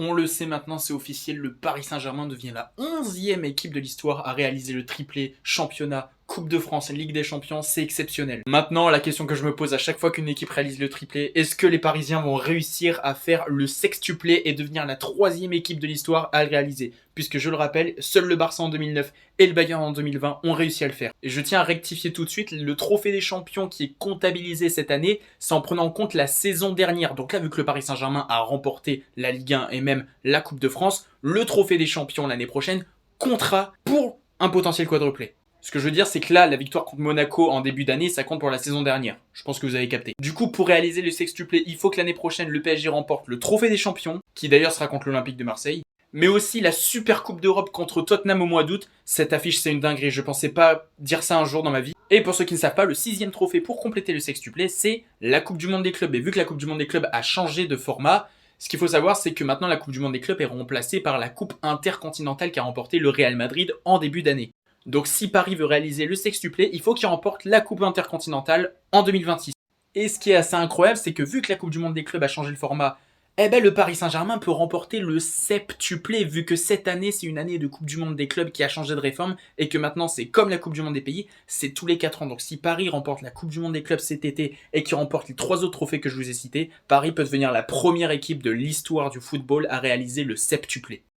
On le sait maintenant, c'est officiel, le Paris Saint-Germain devient la 11e équipe de l'histoire à réaliser le triplé championnat, Coupe de France, Ligue des Champions, c'est exceptionnel. Maintenant, la question que je me pose à chaque fois qu'une équipe réalise le triplé, est-ce que les Parisiens vont réussir à faire le sextuplé et devenir la 3e équipe de l'histoire à le réaliser? Puisque je le rappelle, seul le Barça en 2009 et le Bayern en 2020 ont réussi à le faire. Et je tiens à rectifier tout de suite, le trophée des champions qui est comptabilisé cette année, c'est en prenant en compte la saison dernière. Donc là, vu que le Paris Saint-Germain a remporté la Ligue 1 et même la Coupe de France, le trophée des champions l'année prochaine comptera pour un potentiel quadruplé. Ce que je veux dire, c'est que là, la victoire contre Monaco en début d'année, ça compte pour la saison dernière. Je pense que vous avez capté. Du coup, pour réaliser le sextuplé, il faut que l'année prochaine, le PSG remporte le trophée des champions, qui d'ailleurs sera contre l'Olympique de Marseille, mais aussi la Super Coupe d'Europe contre Tottenham au mois d'août. Cette affiche, c'est une dinguerie. Je pensais pas dire ça un jour dans ma vie. Et pour ceux qui ne savent pas, le 6e trophée pour compléter le sextuplé, c'est la Coupe du Monde des clubs. Et vu que la Coupe du Monde des clubs a changé de format, ce qu'il faut savoir, c'est que maintenant la Coupe du Monde des clubs est remplacée par la Coupe intercontinentale qu'a remporté le Real Madrid en début d'année. Donc si Paris veut réaliser le sextuplé, il faut qu'il remporte la Coupe intercontinentale en 2026. Et ce qui est assez incroyable, c'est que vu que la Coupe du Monde des clubs a changé le format, le Paris Saint-Germain peut remporter le septuplé, vu que cette année, c'est une année de Coupe du Monde des clubs qui a changé de réforme, et que maintenant, c'est comme la Coupe du Monde des pays, c'est tous les 4 ans. Donc si Paris remporte la Coupe du Monde des clubs cet été, et qu'il remporte les 3 autres trophées que je vous ai cités, Paris peut devenir la première équipe de l'histoire du football à réaliser le septuplé.